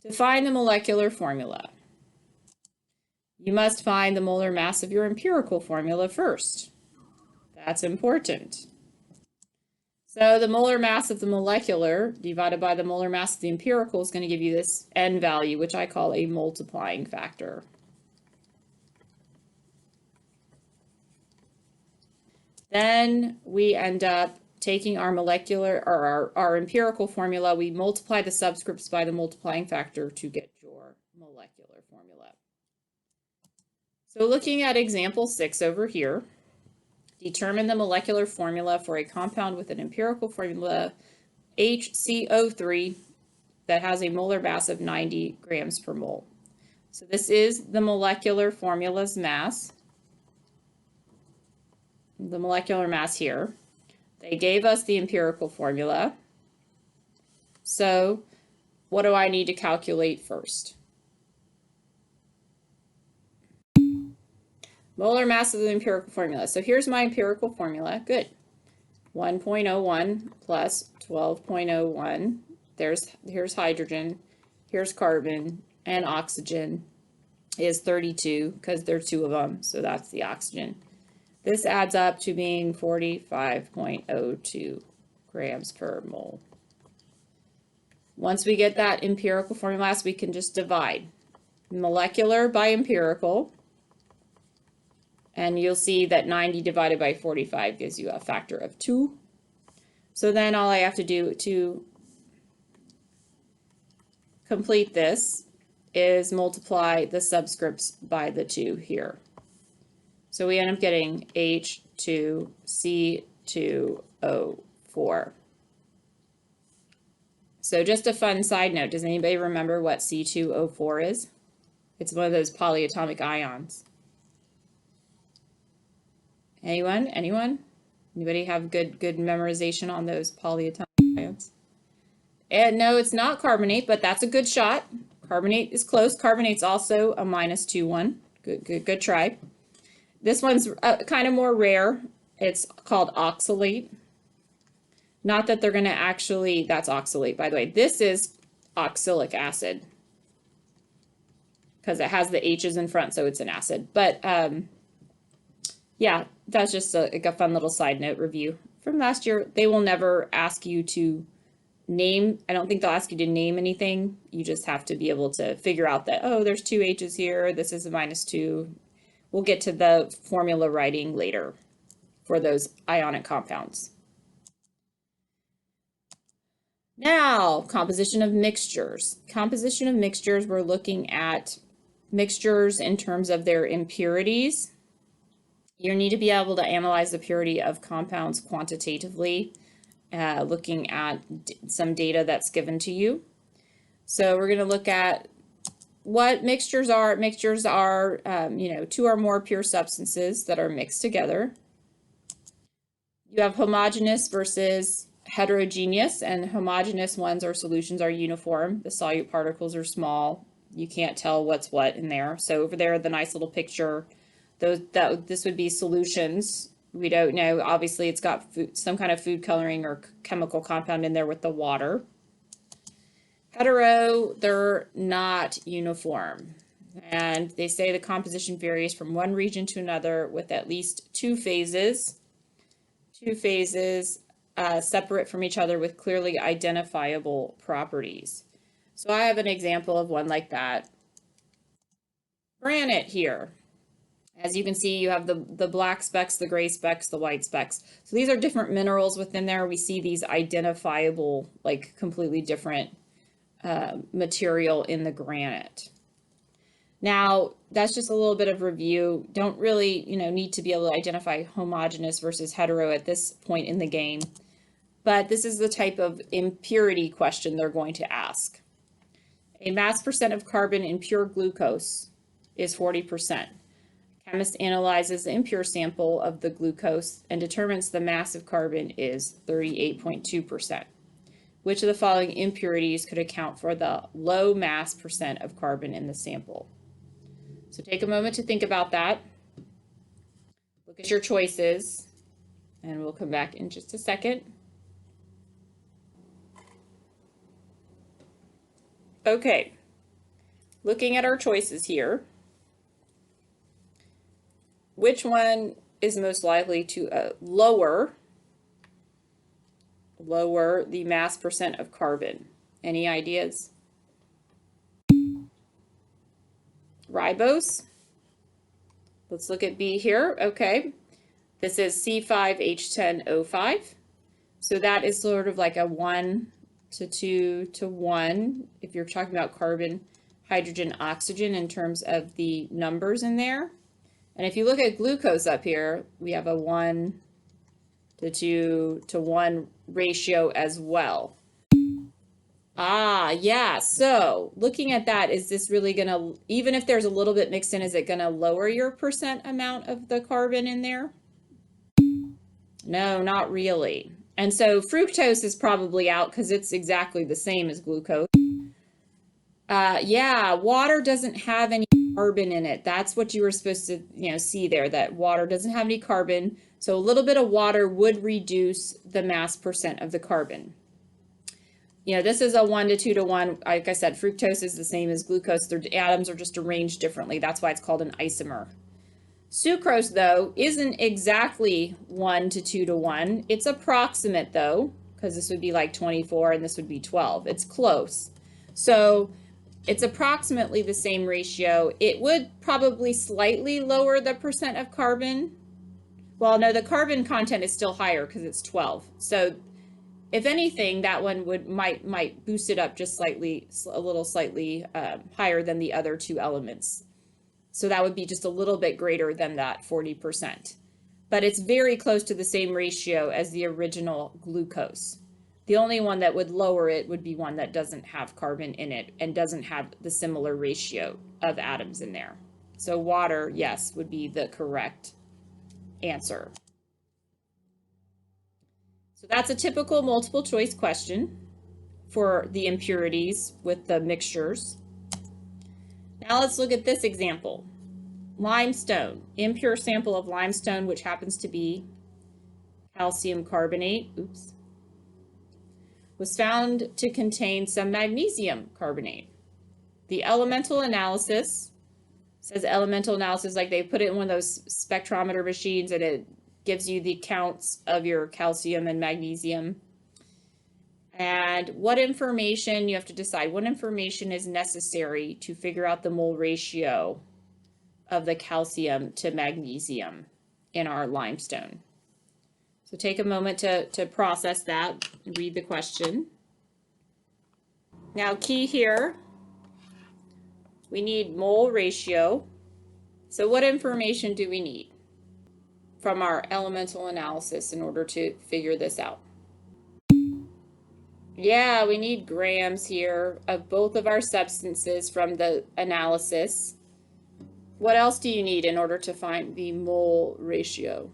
To find the molecular formula, you must find the molar mass of your empirical formula first. That's important. So the molar mass of the molecular divided by the molar mass of the empirical is going to give you this N value, which I call a multiplying factor. Then we end up taking our molecular or our empirical formula, we multiply the subscripts by the multiplying factor to get your molecular formula. So looking at example 6 over here, determine the molecular formula for a compound with an empirical formula HCO3 that has a molar mass of 90 grams per mole. So this is the molecular formula's mass, the molecular mass here. They gave us the empirical formula. So what do I need to calculate first? Molar mass of the empirical formula. So here's my empirical formula. Good. 1.01 plus 12.01. Here's hydrogen, here's carbon, and oxygen is 32 because there are 2 of them, so that's the oxygen. This adds up to being 45.02 grams per mole. Once we get that empirical formula, we can just divide molecular by empirical, and you'll see that 90 divided by 45 gives you a factor of 2. So then all I have to do to complete this is multiply the subscripts by the 2 here. So we end up getting H2C2O4. So just a fun side note, does anybody remember what C2O4 is? It's one of those polyatomic ions. Anyone? Anybody have good memorization on those polyatomic ions? And no, it's not carbonate, but that's a good shot. Carbonate is close. Carbonate's also a -2 one. Good try. This one's kind of more rare. It's called oxalate. Not that they're going to actually, that's oxalate, by the way. This is oxalic acid because it has the H's in front, so it's an acid. But yeah, that's just a fun little side note review from last year. They will never ask you to name. I don't think they'll ask you to name anything. You just have to be able to figure out that, oh, there's 2 H's here. This is a -2. We'll get to the formula writing later for those ionic compounds. Now, composition of mixtures. Composition of mixtures, we're looking at mixtures in terms of their impurities. You need to be able to analyze the purity of compounds quantitatively, looking at some data that's given to you. So we're going to look at what mixtures are. Mixtures are, 2 or more pure substances that are mixed together. You have homogeneous versus heterogeneous, and homogeneous ones or solutions are uniform. The solute particles are small. You can't tell what's what in there. So over there, the nice little picture, this would be solutions. We don't know. Obviously, it's got some kind of food coloring or chemical compound in there with the water. Hetero, they're not uniform. And they say the composition varies from one region to another with at least 2 phases. 2 phases separate from each other with clearly identifiable properties. So I have an example of one like that. Granite here. As you can see, you have the black specks, the gray specks, the white specks. So these are different minerals within there. We see these identifiable, like completely different material in the granite. Now, that's just a little bit of review. Don't really, need to be able to identify homogeneous versus hetero at this point in the game. But this is the type of impurity question they're going to ask. A mass percent of carbon in pure glucose is 40%. Chemist analyzes the impure sample of the glucose and determines the mass of carbon is 38.2%. Which of the following impurities could account for the low mass percent of carbon in the sample? So take a moment to think about that. Look at your choices, and we'll come back in just a second. Okay, looking at our choices here, which one is most likely to lower the mass percent of carbon? Any ideas? Ribose. Let's look at B here. Okay. This is C5H10O5. So that is sort of like a 1 to 2 to 1 if you're talking about carbon, hydrogen, oxygen in terms of the numbers in there. And if you look at glucose up here, we have a 1 to 2 to 1 ratio as well. Ah, yeah. So looking at that, is this really going to, even if there's a little bit mixed in, is it going to lower your percent amount of the carbon in there? No, not really. And so fructose is probably out because it's exactly the same as glucose. Yeah, water doesn't have any carbon in it. That's what you were supposed to, see there, that water doesn't have any carbon. So a little bit of water would reduce the mass percent of the carbon. This is a 1 to 2 to 1. Like I said, fructose is the same as glucose. Their atoms are just arranged differently. That's why it's called an isomer. Sucrose, though, isn't exactly 1 to 2 to 1. It's approximate, though, because this would be like 24 and this would be 12. It's close. So it's approximately the same ratio. It would probably slightly lower the percent of carbon. Well, no, the carbon content is still higher because it's 12. So if anything, that one might boost it up just slightly, a little slightly higher than the other two elements. So that would be just a little bit greater than that 40%. But it's very close to the same ratio as the original glucose. The only one that would lower it would be one that doesn't have carbon in it and doesn't have the similar ratio of atoms in there. So water, yes, would be the correct answer. So that's a typical multiple choice question for the impurities with the mixtures. Now let's look at this example. Limestone, impure sample of limestone, which happens to be calcium carbonate, was found to contain some magnesium carbonate. The elemental analysis says elemental analysis, like they put it in one of those spectrometer machines and it gives you the counts of your calcium and magnesium. And what information, you have to decide what information is necessary to figure out the mole ratio of the calcium to magnesium in our limestone. So take a moment to process that and read the question. Now key here, we need mole ratio. So what information do we need from our elemental analysis in order to figure this out? Yeah, we need grams here of both of our substances from the analysis. What else do you need in order to find the mole ratio?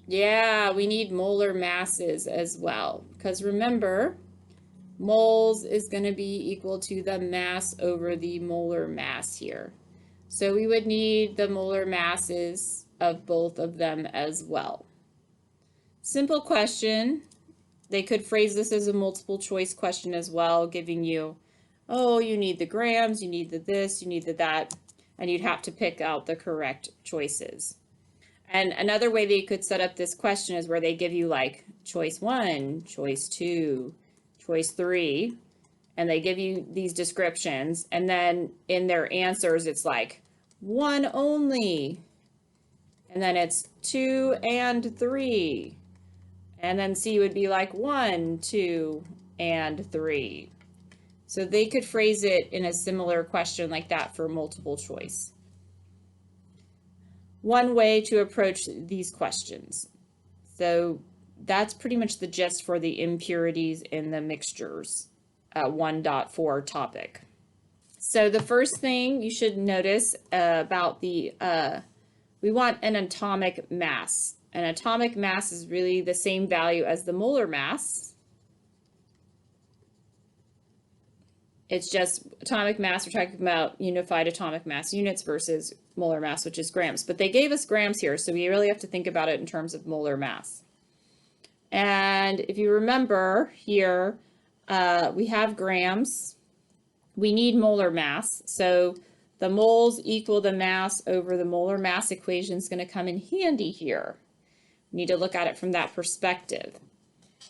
Yeah, we need molar masses as well, because remember, moles is going to be equal to the mass over the molar mass here. So we would need the molar masses of both of them as well. Simple question. They could phrase this as a multiple choice question as well, giving you, oh, you need the grams, you need the this, you need the that, and you'd have to pick out the correct choices. And another way they could set up this question is where they give you like choice 1, choice 2, choice 3, and they give you these descriptions, and then in their answers it's like 1 only, and then it's 2 and 3. And then C would be like 1, 2, and 3. So they could phrase it in a similar question like that for multiple choice. One way to approach these questions. So that's pretty much the gist for the impurities in the mixtures 1.4 topic. So the first thing you should notice about the, we want an atomic mass. An atomic mass is really the same value as the molar mass. It's just atomic mass, we're talking about unified atomic mass units versus molar mass, which is grams. But they gave us grams here, so we really have to think about it in terms of molar mass. And if you remember here, we have grams, we need molar mass. So the moles equal the mass over the molar mass equation is going to come in handy here. We need to look at it from that perspective.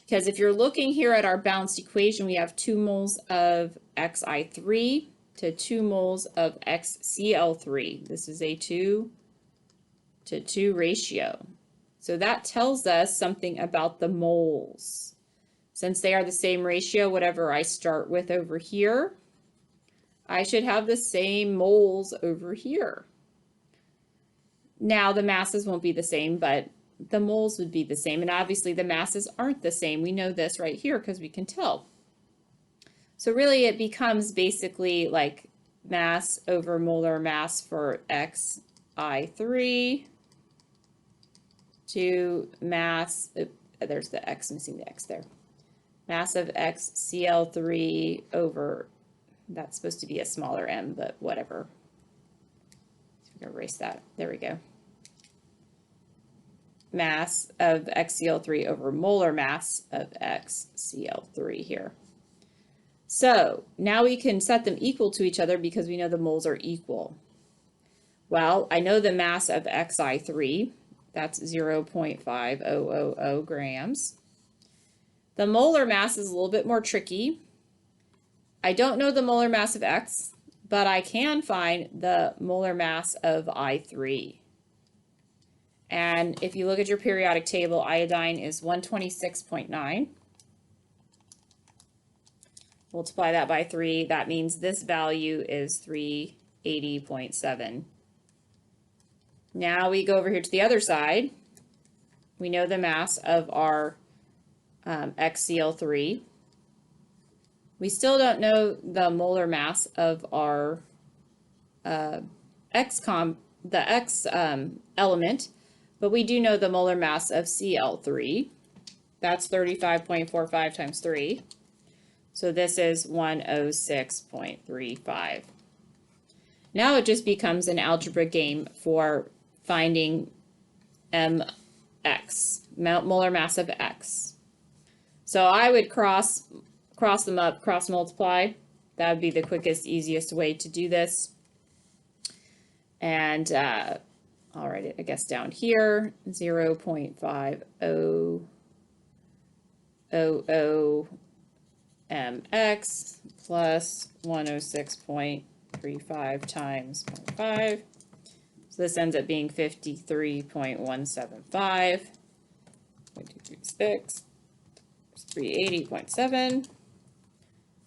Because if you're looking here at our balanced equation, we have 2 moles of Xi3 to 2 moles of XCl3. This is a 2 to 2 ratio. So that tells us something about the moles. Since they are the same ratio, whatever I start with over here, I should have the same moles over here. Now the masses won't be the same, but the moles would be the same. And obviously the masses aren't the same. We know this right here because we can tell. So really it becomes basically like mass over molar mass for Xi3 to mass, there's the X, missing the X there. Mass of XCl3 over, that's supposed to be a smaller m, but whatever. So we're going to erase that. There we go. Mass of XCl3 over molar mass of XCl3 here. So now we can set them equal to each other because we know the moles are equal. Well, I know the mass of Xi3, that's 0.5000 grams. The molar mass is a little bit more tricky. I don't know the molar mass of X, but I can find the molar mass of I3. And if you look at your periodic table, iodine is 126.9. Multiply that by 3, that means this value is 380.7. Now we go over here to the other side. We know the mass of our XCl3. We still don't know the molar mass of our X element, but we do know the molar mass of Cl3. That's 35.45 times 3. So this is 106.35. Now it just becomes an algebra game for finding mx, molar mass of X. So I would cross them up, cross multiply. That would be the quickest, easiest way to do this. And I'll write it, I guess, down here, 0.5000 mx plus 106.35 times 0.5. So this ends up being 53.175, 0.236, 380.7.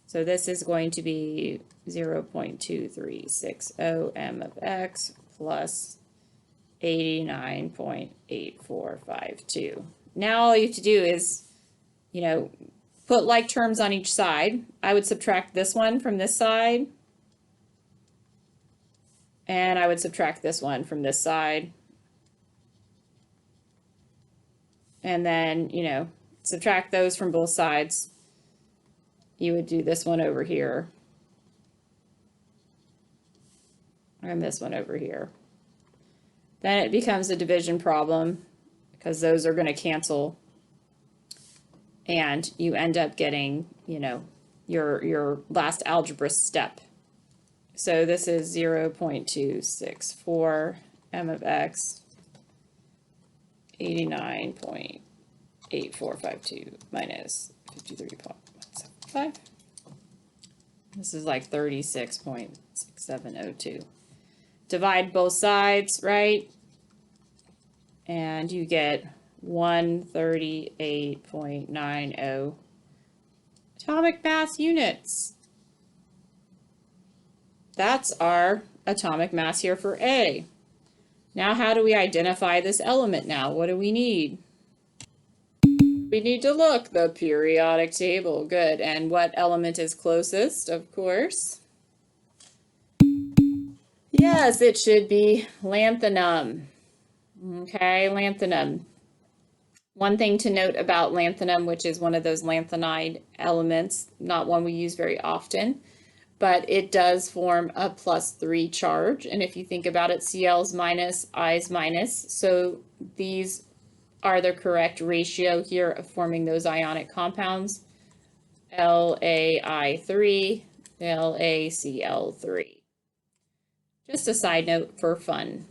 So this is going to be 0.2360 m of x plus 89.8452. Now all you have to do is, put like terms on each side. I would subtract this one from this side. And I would subtract this one from this side. And then, subtract those from both sides. You would do this one over here. And this one over here. Then it becomes a division problem because those are going to cancel. And you end up getting, your last algebra step. So this is 0.264 m of x, 89.8452 minus 53.175. This is like 36.6702. Divide both sides, right? And you get 138.90 atomic mass units. That's our atomic mass here for A. Now how do we identify this element now? What do we need? We need to look the periodic table. Good. And what element is closest, of course? Yes, it should be lanthanum. Okay, lanthanum. One thing to note about lanthanum, which is one of those lanthanide elements, not one we use very often, but it does form a +3 charge. And if you think about it, Cl's minus, I's minus. So these are the correct ratio here of forming those ionic compounds. LaI3 LaCl3. Just a side note for fun.